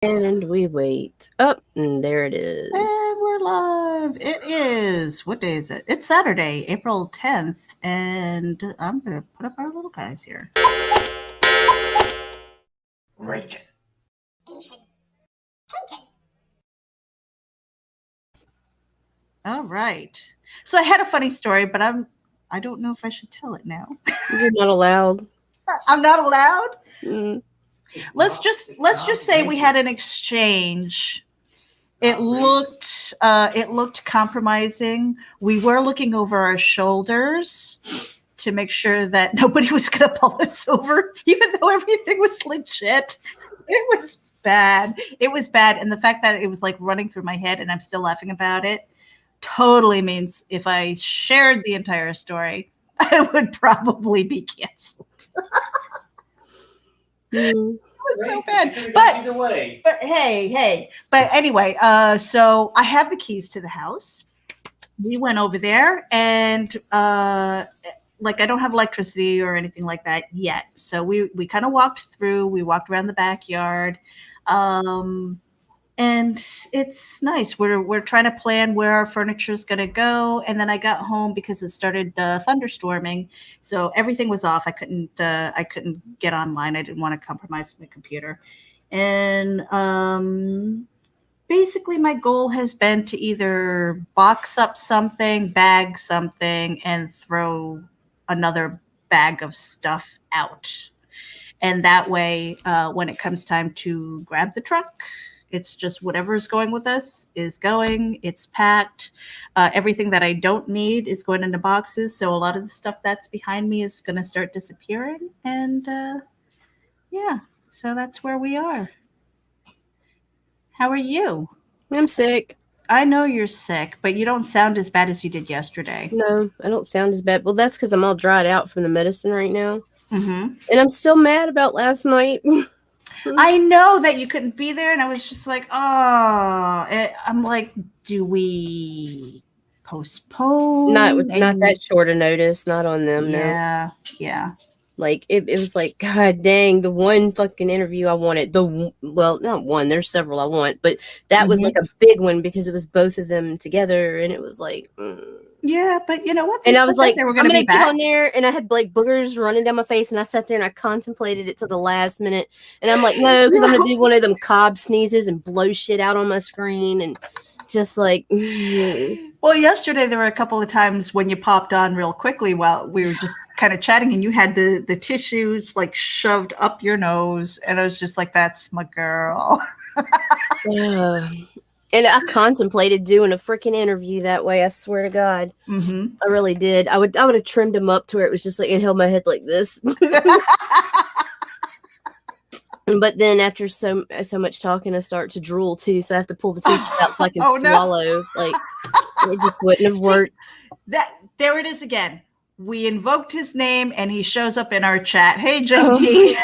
And we wait. Oh, there it is. And we're live. It is, what day is it? It's Saturday, April 10th. And I'm going to put up our little guys here. Raging. All right. So I had a funny story, but I don't know if I should tell it now. You're not allowed. I'm not allowed? Mm. Let's just say we had an exchange. It looked compromising. We were looking over our shoulders to make sure that nobody was going to pull us over, even though everything was legit. It was bad. It was bad. And the fact that it was like running through my head and I'm still laughing about it totally means if I shared the entire story, I would probably be canceled. It was so bad. But hey. But anyway, so I have the keys to the house. We went over there and like I don't have electricity or anything like that yet. So we kind of walked through, we walked around the backyard. And it's nice. We're trying to plan where our furniture is going to go. And then I got home because it started thunderstorming, so everything was off. I couldn't get online. I didn't want to compromise my computer. And basically, my goal has been to either box up something, bag something, and throw another bag of stuff out. And that way, when it comes time to grab the truck, it's just whatever is going with us is going. It's packed. Everything that I don't need is going into boxes. So a lot of the stuff that's behind me is going to start disappearing. And yeah, so that's where we are. How are you? I'm sick. I know you're sick, but you don't sound as bad as you did yesterday. No, I don't sound as bad. Well, that's because I'm all dried out from the medicine right now. Mm-hmm. And I'm still mad about last night. I know that you couldn't be there, and I was just like, oh, I'm like, do we postpone? Not that short a notice, not on them. Yeah, no. Yeah. Like it was like, God dang, the one fucking interview I wanted. Well, not one. There's several I want, but that was like a big one because it was both of them together, and it was like. Yeah, but you know what? And I was like, they were I'm going to get on there. And I had like boogers running down my face. And I sat there and I contemplated it till the last minute. And I'm like, no, because I'm going to do one of them Cobb sneezes and blow shit out on my screen. And just like. Well, yesterday there were a couple of times when you popped on real quickly while we were just kind of chatting. And you had the tissues like shoved up your nose. And I was just like, that's my girl. And I contemplated doing a freaking interview that way. I swear to God, I really did. I would have trimmed him up to where it was just like and held my head like this. But then after so much talking, I start to drool too, so I have to pull the tissue out so I can swallow. No. Like it just wouldn't have worked. There it is again. We invoked his name, and he shows up in our chat. Hey, JD.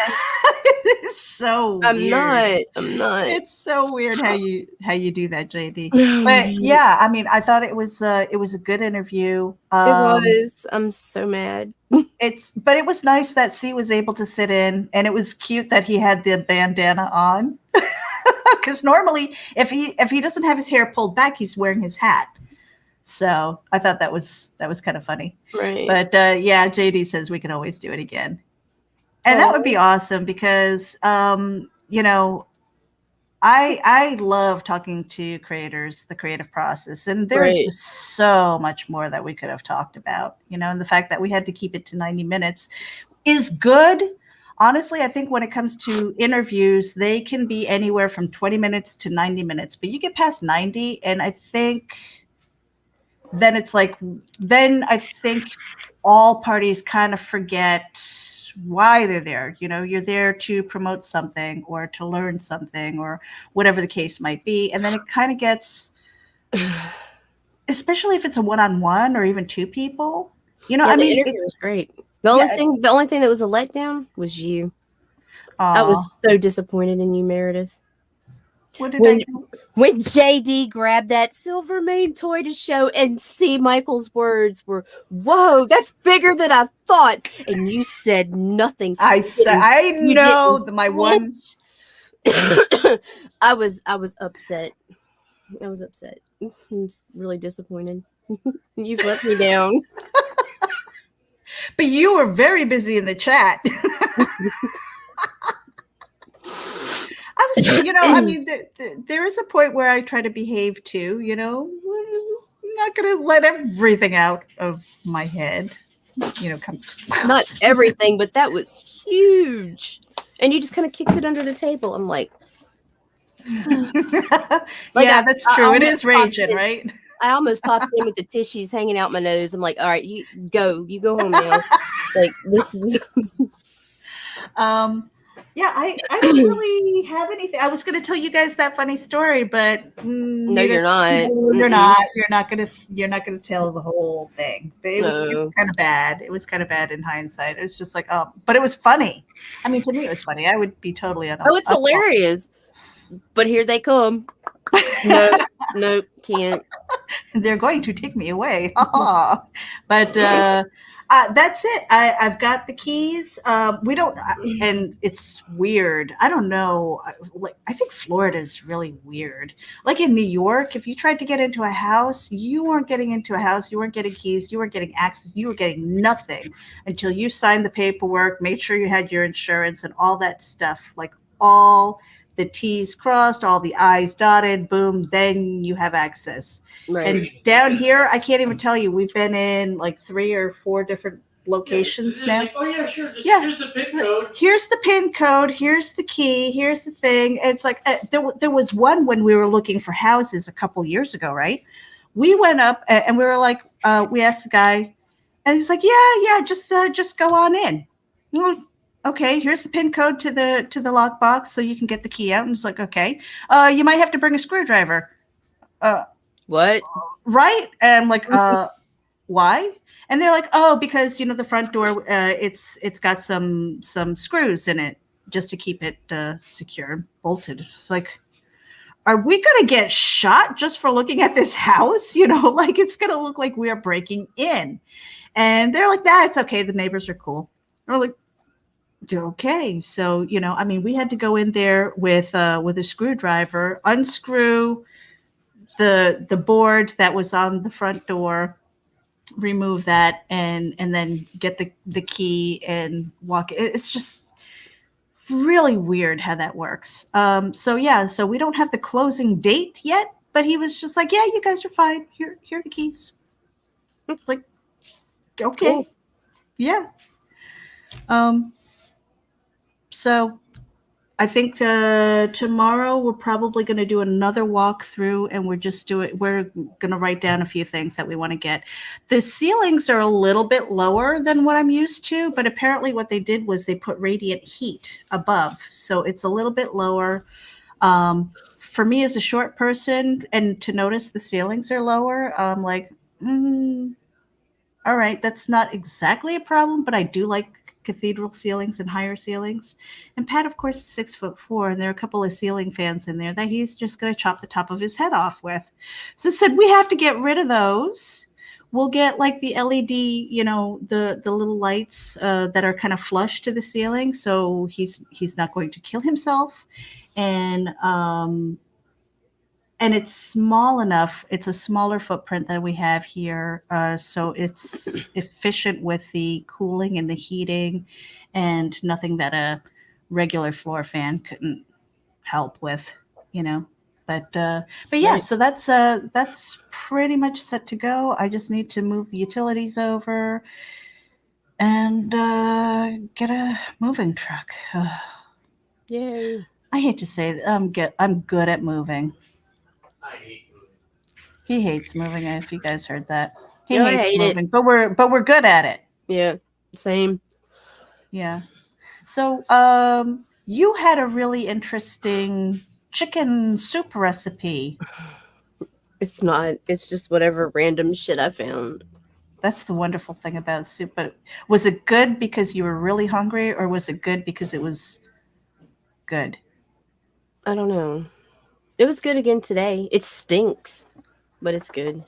It's so weird. I'm not. It's so weird how you do that, JD. But yeah, I mean, I thought it was a good interview. It was. I'm so mad. But it was nice that C was able to sit in, and it was cute that he had the bandana on. Because normally, if he doesn't have his hair pulled back, he's wearing his hat. So I thought that was kind of funny. Right. But yeah, JD says we can always do it again. And that would be awesome because, you know, I love talking to creators, the creative process. And there's just so much more that we could have talked about, you know, and the fact that we had to keep it to 90 minutes is good. Honestly, I think when it comes to interviews, they can be anywhere from 20 minutes to 90 minutes. But you get past 90, and I think then it's like, then I think all parties kind of forget why they're there. You know, you're there to promote something or to learn something or whatever the case might be. And then it kind of gets, especially if it's a one-on-one or even two people, you know, I mean, the interview was great. The only thing that was a letdown was you. I was so disappointed in you, Meredith. What did I do? When JD grabbed that Silvermane toy to show, and C. Michael's words were, "Whoa, that's bigger than I thought," and you said nothing. I know my one. I was upset. I was upset. I'm really disappointed. You've let me down. But you were very busy in the chat. I was, I mean, there is a point where I try to behave too, I'm not going to let everything out of my head, come. Not everything, but that was huge. And you just kind of kicked it under the table. I'm like, Yeah, that's true. It is raging, right? I almost popped in with the tissues hanging out my nose. I'm like, all right, you go home now. Like, this is. Yeah, I don't really have anything. I was going to tell you guys that funny story, but No, you're not. You're not. You're not going to tell the whole thing. But it was kind of bad. It was kind of bad in hindsight. It was just like, oh, but it was funny. I mean, to me, it was funny. I would be totally it's hilarious. But here they come. No, can't. They're going to take me away. But that's it. I've got the keys. We don't, and it's weird. I don't know. I think Florida is really weird. Like in New York, if you tried to get into a house, you weren't getting into a house. You weren't getting keys. You weren't getting access. You were getting nothing until you signed the paperwork, made sure you had your insurance and all that stuff. Like all the T's crossed, all the I's dotted, boom, then you have access. Right. And down here, I can't even tell you. We've been in like 3 or 4 different locations now. Like, oh yeah, sure. Here's the PIN code. Here's the PIN code. Here's the key. Here's the thing. It's like there was one when we were looking for houses a couple years ago, right? We went up and we were like, we asked the guy, and he's like, yeah, just go on in. Okay, here's the PIN code to the lockbox so you can get the key out. And it's like, okay, you might have to bring a screwdriver. What? Right? And I'm like, why? And they're like, oh, because the front door, it's got some screws in it just to keep it secure, bolted. It's like, are we gonna get shot just for looking at this house? Like it's gonna look like we are breaking in. And they're like, nah, it's okay. The neighbors are cool. And we're like, okay. So, I mean, we had to go in there with a screwdriver, unscrew the board that was on the front door, remove that, and then get the key and walk. It's just really weird how that works. So we don't have the closing date yet, but he was just like, yeah, you guys are fine. Here are the keys. It's like, okay. Cool. Yeah. So I think tomorrow we're probably going to do another walkthrough, and we're going to write down a few things that we want to get. The ceilings are a little bit lower than what I'm used to, but apparently what they did was they put radiant heat above. So it's a little bit lower. For me as a short person, and to notice the ceilings are lower, I'm like, all right, that's not exactly a problem, but I do like cathedral ceilings and higher ceilings. And Pat, of course, is 6'4", and there are a couple of ceiling fans in there that he's just going to chop the top of his head off with. So I said, we have to get rid of those. We'll get like the LED, the little lights that are kind of flush to the ceiling, so he's not going to kill himself. And it's small enough. It's a smaller footprint than we have here. So it's efficient with the cooling and the heating, and nothing that a regular floor fan couldn't help with, But yeah, right. So that's pretty much set to go. I just need to move the utilities over and get a moving truck. Yay. I hate to say that I'm good at moving. I hate moving. He hates moving. If you guys heard that, he hates moving, but we're good at it. Yeah, same. Yeah. So, you had a really interesting chicken soup recipe. It's not. It's just whatever random shit I found. That's the wonderful thing about soup. But was it good because you were really hungry, or was it good because it was good? I don't know. It was good again today. It stinks, but it's good.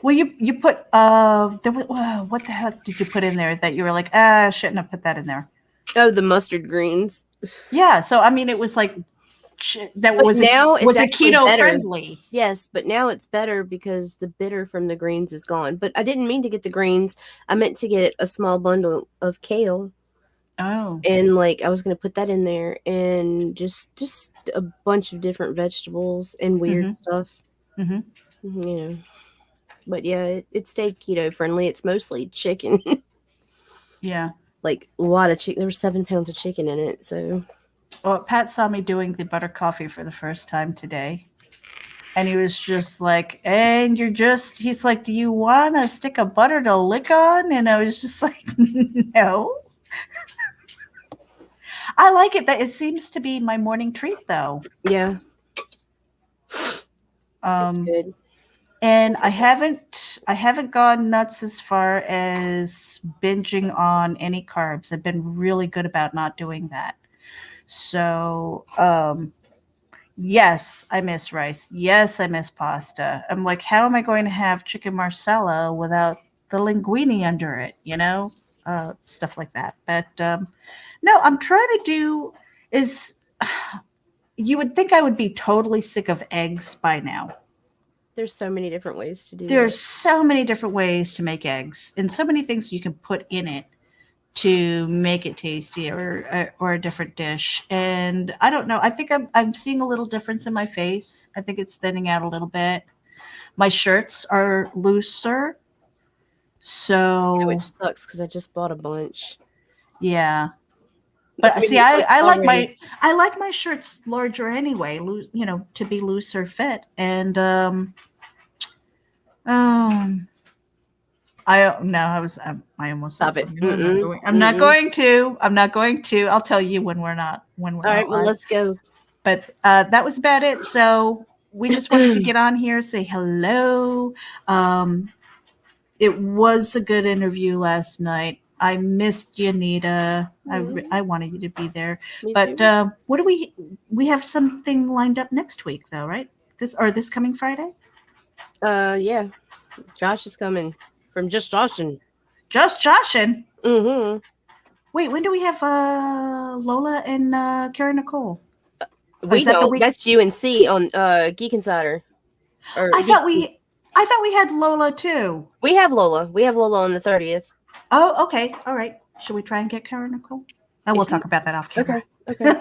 Well, you put what the heck did you put in there that you were like, I shouldn't have put that in there? Oh, the mustard greens. Yeah. So I mean, it was like that But was now it's was a actually keto better. friendly. Yes, but now it's better because the bitter from the greens is gone. But I didn't mean to get the greens. I meant to get a small bundle of kale. Oh. And like I was gonna put that in there and just a bunch of different vegetables and weird stuff. Mhm. You know. But yeah, it stayed keto friendly. It's mostly chicken. Yeah. Like a lot of chicken. There were 7 pounds of chicken in it. So Well, Pat saw me doing the butter coffee for the first time today. And he was just like, and he's like, do you want a stick of butter to lick on? And I was just like, no. I like it. That it seems to be my morning treat, though. yeah, it's good. And I haven't gone nuts as far as binging on any carbs. I've been really good about not doing that. So, yes, I miss rice. Yes, I miss pasta. I'm like, how am I going to have chicken marsala without the linguine under it? Stuff like that. But no, I'm trying to do is. You would think I would be totally sick of eggs by now. There's so many different ways to do There's that. so many different ways to make eggs, and so many things you can put in it to make it tasty or a different dish. And I don't know. I think I'm seeing a little difference in my face. I think it's thinning out a little bit. My shirts are looser, Yeah, so which sucks because I just bought a bunch. yeah. But see, I like my shirts larger anyway. To be looser fit, and I almost said Stop it. something. I'm not going to. I'm not going to. I'll tell you when we're not All right, well, live. let's go. But that was about it. So we just wanted to get on here, say hello. It was a good interview last night. I missed you, Nita. I wanted you to be there. Me But too. what do we have something lined up next week though, right? This coming Friday? Yeah. Josh is coming from Just Joshin. Just Joshin. Mm-hmm. Wait, when do we have Lola and Karen Nicole? We don't. That's UNC on Geek Insider. I thought we had Lola too. We have Lola. We have Lola on the 30th. Oh, okay. All right. Should we try and get Karen Nicole? Oh, we'll talk about that off camera. Okay.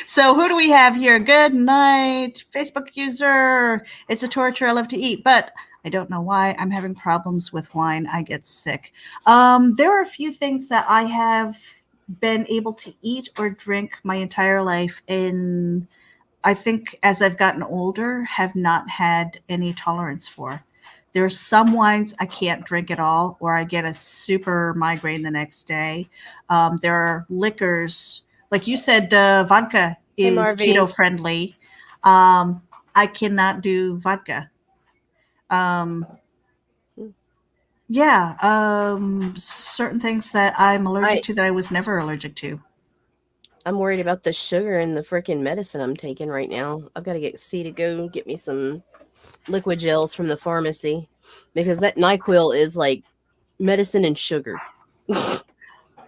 So who do we have here? Good night, Facebook user. It's a torture. I love to eat, but I don't know why I'm having problems with wine. I get sick. There are a few things that I have been able to eat or drink my entire life, and I think as I've gotten older, have not had any tolerance for. There's some wines I can't drink at all, or I get a super migraine the next day. There are liquors, like you said, vodka is keto friendly. I cannot do vodka. Certain things that I'm allergic to that I was never allergic to. I'm worried about the sugar and the freaking medicine I'm taking right now. I've got to get C to go get me some liquid gels from the pharmacy because that NyQuil is like medicine and sugar. Is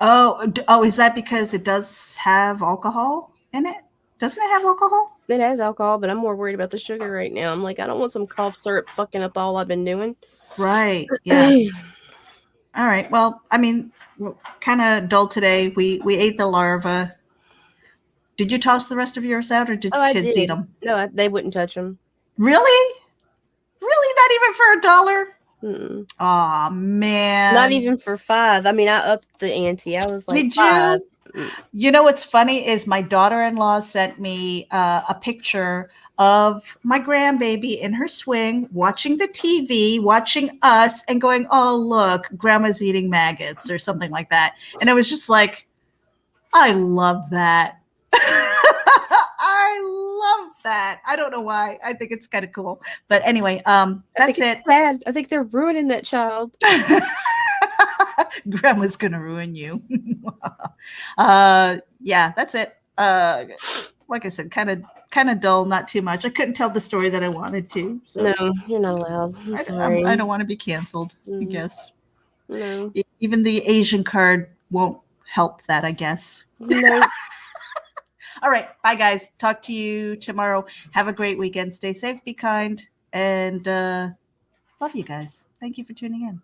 that because it does have alcohol in it? Doesn't it have alcohol? It has alcohol, but I'm more worried about the sugar right now. I'm like, I don't want some cough syrup fucking up all I've been doing. Right. Yeah. All right. Well, I mean, kind of dull today. We ate the larva. Did you toss the rest of yours out, or did kids eat them? No, they wouldn't touch them. Really? Really? Not even for $1? Mm-mm. Oh man! Not even for $5. I mean, I upped the ante. I was like, did $5. You? You know what's funny is my daughter-in-law sent me a picture of my grandbaby in her swing, watching the TV, watching us, and going, "Oh look, Grandma's eating maggots" or something like that. And I was just like, I love that. I love that. I don't know why. I think it's kind of cool. But anyway, that's it. Sad. I think they're ruining that child. Grandma's gonna ruin you. Yeah, that's it. Like I said, kind of dull, not too much. I couldn't tell the story that I wanted to. So. No, you're not allowed. I'm sorry. I don't want to be canceled, I guess. No. Even the Asian card won't help that, I guess. No. All right. Bye, guys. Talk to you tomorrow. Have a great weekend. Stay safe, be kind, and love you guys. Thank you for tuning in.